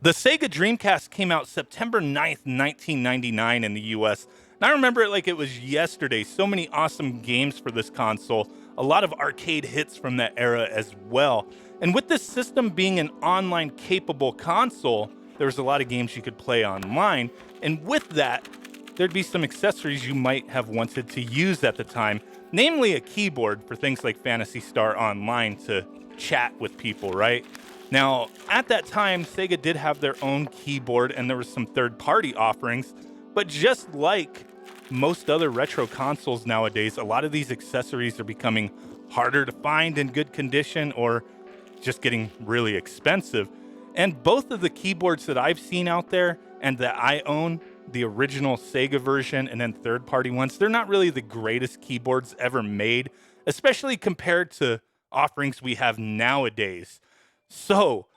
The Sega Dreamcast came out September 9th, 1999 in the US. And I remember it like it was yesterday. So many awesome games for this console. A lot of arcade hits from that era as well. And with this system being an online capable console, there was a lot of games you could play online. And with that, there'd be some accessories you might have wanted to use at the time, namely a keyboard for things like Phantasy Star Online to chat with people, right? Now, at that time, Sega did have their own keyboard and there was some third-party offerings, but just like most other retro consoles nowadays, a lot of these accessories are becoming harder to find in good condition or just getting really expensive. And both of the keyboards that I've seen out there and that I own, the original Sega version and then third-party ones, they're not really the greatest keyboards ever made, especially compared to offerings we have nowadays. So,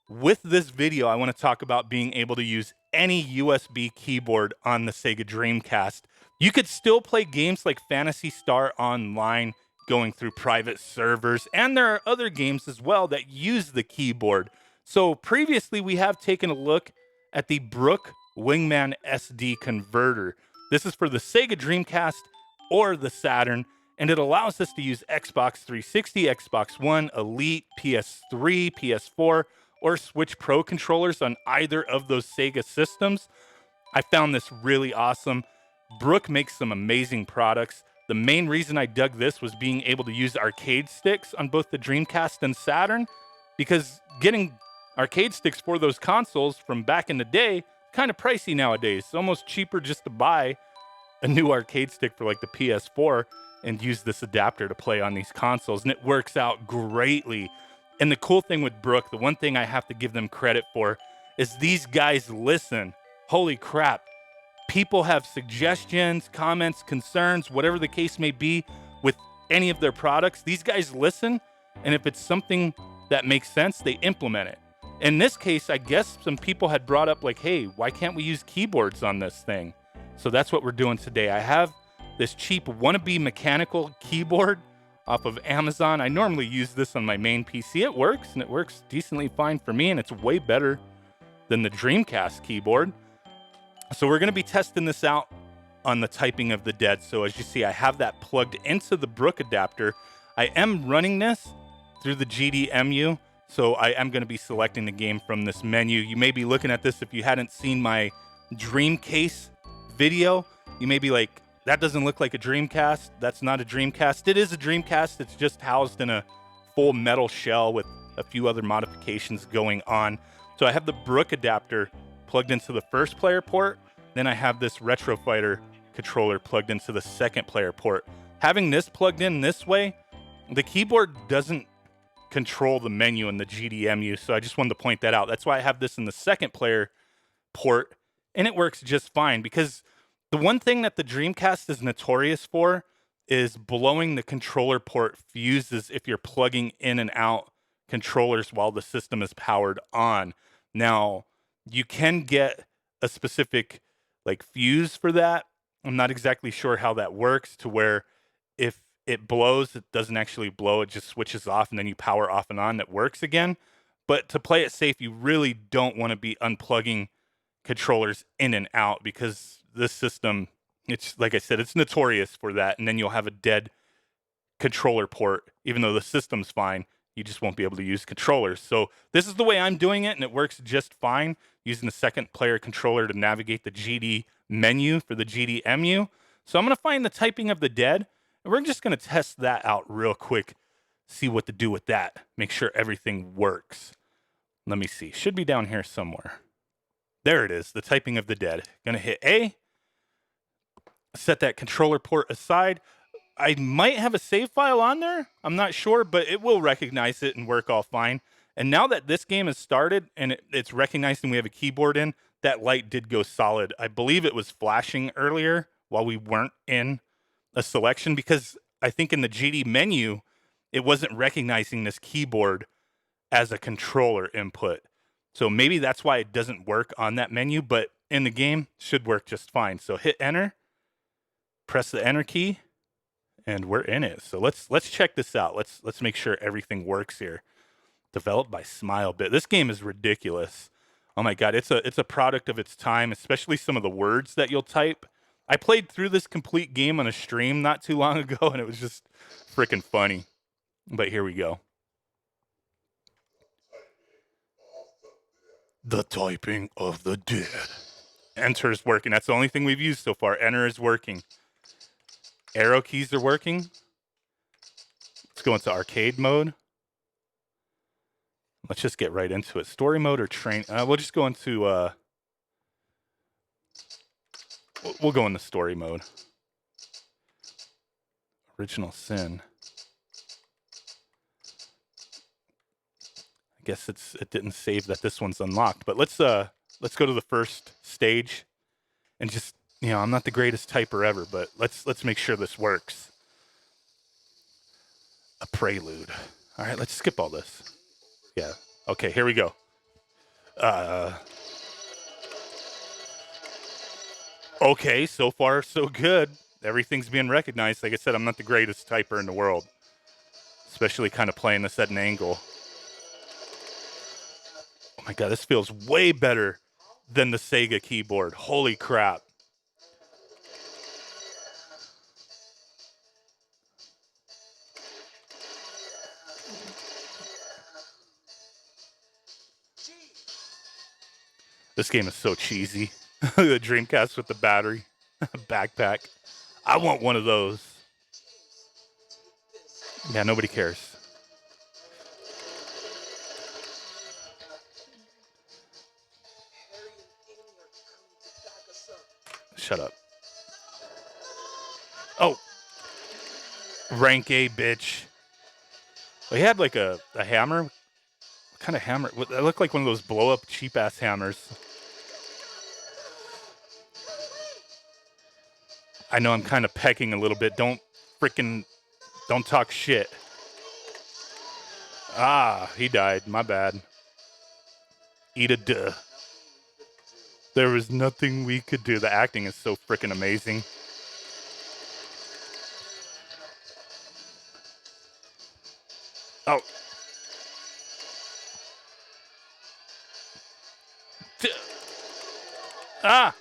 with this video, I want to talk about being able to use any USB keyboard on the Sega Dreamcast. You could still play games like Phantasy Star Online going through private servers, and there are other games as well that use the keyboard. So previously, we have taken a look at the Brook Wingman SD converter. This is for the Sega Dreamcast or the Saturn, and it allows us to use Xbox 360, Xbox One, Elite, PS3, PS4, or Switch Pro controllers on either of those Sega systems. I found this really awesome. Brook makes some amazing products. The main reason I dug this was being able to use arcade sticks on both the Dreamcast and Saturn, because getting arcade sticks for those consoles from back in the day, kind of pricey nowadays. It's almost cheaper just to buy a new arcade stick for like the PS4 and use this adapter to play on these consoles, and it works out greatly. And the cool thing with Brook, the one thing I have to give them credit for, is these guys listen. Holy crap. People have suggestions, comments, concerns, whatever the case may be with any of their products. These guys listen, and if it's something that makes sense, they implement it. In this case, I guess some people had brought up like, hey, why can't we use keyboards on this thing? So that's what we're doing today. I have this cheap wannabe mechanical keyboard off of Amazon. I normally use this on my main PC. It works, and it works decently fine for me, and it's way better than the Dreamcast keyboard. So we're going to be testing this out on the Typing of the Dead. So as you see, I have that plugged into the Brook adapter. I am running this through the GDEMU, so I am going to be selecting the game from this menu. You may be looking at this if you hadn't seen my Dreamcase video. You may be like, that doesn't look like a Dreamcast. That's not a Dreamcast. It is a Dreamcast. It's just housed in a full metal shell with a few other modifications going on. So I have the Brook adapter plugged into the first player port. Then I have this Retro Fighter controller plugged into the second player port. Having this plugged in this way, the keyboard doesn't control the menu in the GDEMU. So I just wanted to point that out. That's why I have this in the second player port, and it works just fine, because the one thing that the Dreamcast is notorious for is blowing the controller port fuses if you're plugging in and out controllers while the system is powered on. Now, you can get a specific like fuse for that. I'm not exactly sure how that works, to where if it blows, it doesn't actually blow, it just switches off and then you power off and on, that works again. But to play it safe, you really don't want to be unplugging controllers in and out, because this system, it's like I said, it's notorious for that. And then you'll have a dead controller port. Even though the system's fine, you just won't be able to use controllers. So this is the way I'm doing it, and it works just fine, using the second player controller to navigate the GD menu for the GDEMU. So I'm going to find the Typing of the Dead, and we're just going to test that out real quick, see what to do with that, make sure everything works. Let me see. Should be down here somewhere. There it is, the Typing of the Dead. Going to hit A. Set that controller port aside. I might have a save file on there. I'm not sure, but it will recognize it and work all fine. And now that this game has started and it's recognizing we have a keyboard in, that light did go solid. I believe it was flashing earlier while we weren't in a selection, because I think in the GD menu, it wasn't recognizing this keyboard as a controller input. So maybe that's why it doesn't work on that menu, but in the game, should work just fine. So hit enter. Press the enter key, and we're in it. So let's check this out. Let's make sure everything works here. Developed by SmileBit. This game is ridiculous. Oh my god, it's a product of its time, especially some of the words that you'll type. I played through this complete game on a stream not too long ago, and it was just freaking funny. But here we go. The typing of the dead. Enter is working. That's the only thing we've used so far. Enter is working. Arrow keys are working. Let's go into arcade mode. Let's just get right into it. Story mode or train? We'll just go into. We'll go into story mode. Original Sin. I guess it didn't save that this one's unlocked. But let's go to the first stage, and just I'm not the greatest typer ever, but let's make sure this works. A prelude. All right, let's skip all this. Yeah. Okay, here we go. Okay, so far so good. Everything's being recognized. Like I said, I'm not the greatest typer in the world, especially kind of playing this at an angle. Oh my god, this feels way better than the Sega keyboard. Holy crap. This game is so cheesy. The Dreamcast with the battery backpack. I want one of those. Yeah, nobody cares. Shut up. Oh. Rank A, bitch. Well, he had like a hammer. What kind of hammer? That looked like one of those blow-up cheap-ass hammers. I know I'm kind of pecking a little bit. Don't talk shit. Ah, he died. My bad. Eat a duh. There was nothing we could do. The acting is so freaking amazing. Oh. Ah!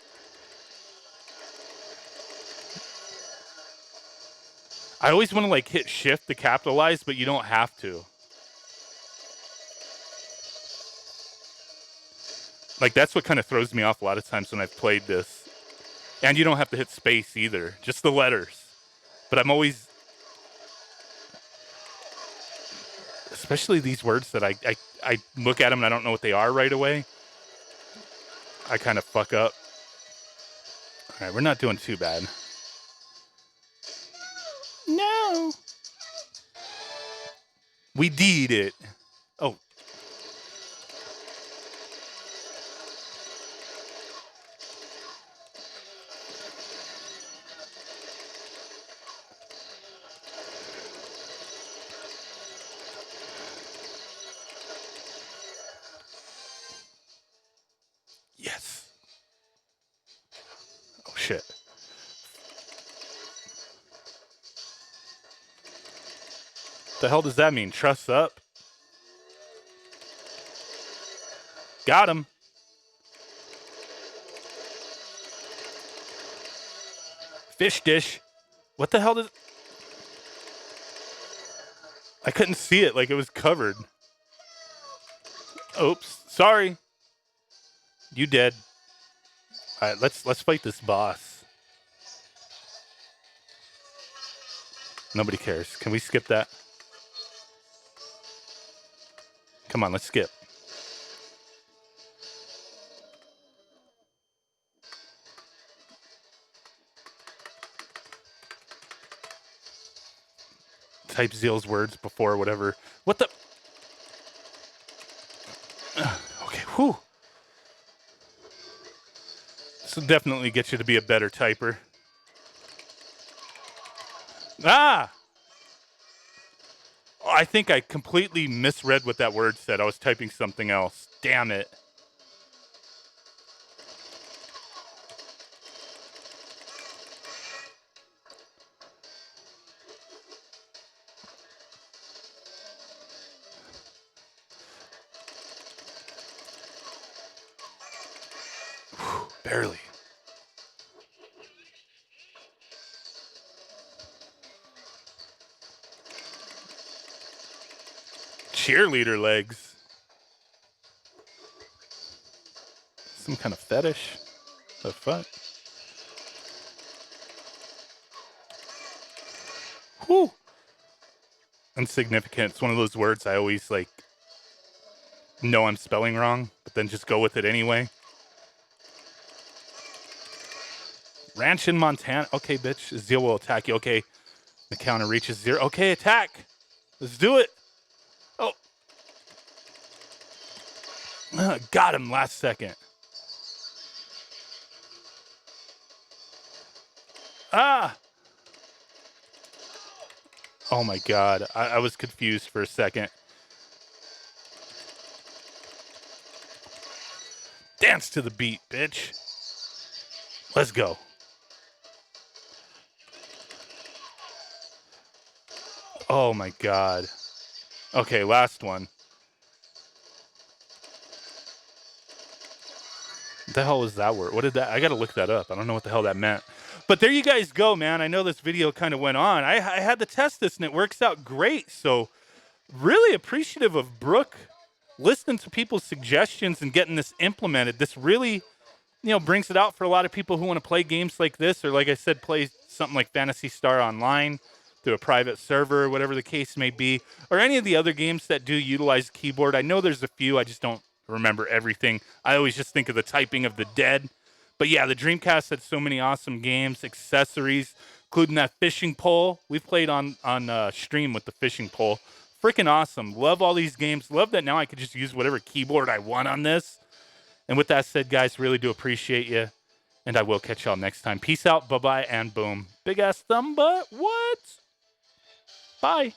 I always want to like hit shift to capitalize, but you don't have to. Like that's what kind of throws me off a lot of times when I've played this. And you don't have to hit space either, just the letters. But I'm always, especially these words that I look at them and I don't know what they are right away. I kind of fuck up. All right, we're not doing too bad. No. We did it. Oh. Yes. Oh, shit. The hell does that mean? Truss up? Got him. Fish dish. What the hell does... I couldn't see it, like it was covered. Oops. Sorry. You dead. All right, let's fight this boss. Nobody cares. Can we skip that? Come on, let's skip. Type Zeal's words before whatever. What the? Okay, whew. This will definitely get you to be a better typer. Ah! Oh, I think I completely misread what that word said. I was typing something else. Damn it. Barely. Cheerleader legs. Some kind of fetish. The fuck? Whew. Insignificant. It's one of those words I always like know I'm spelling wrong, but then just go with it anyway. Ranch in Montana. Okay, bitch. Zeal will attack you. Okay. The counter reaches 0. Okay, attack. Let's do it. Oh. Got him last second. Ah. Oh my god. I was confused for a second. Dance to the beat, bitch. Let's go. Oh my god. Okay, last one. What the hell is that word? What did that? I gotta look that up. I don't know what the hell that meant. But there you guys go, man. I know this video kind of went on. I had to test this and it works out great. So really appreciative of Brook listening to people's suggestions and getting this implemented. This really, brings it out for a lot of people who want to play games like this, or like I said, play something like Phantasy Star Online through a private server, whatever the case may be, or any of the other games that do utilize keyboard. I know there's a few. I just don't remember everything. I always just think of the typing of the dead. But yeah, the Dreamcast had so many awesome games, accessories, including that fishing pole. We've played on stream with the fishing pole. Freaking awesome. Love all these games. Love that now I could just use whatever keyboard I want on this. And with that said, guys, really do appreciate you. And I will catch y'all next time. Peace out, bye-bye, and boom. Big ass thumb, but what? Bye.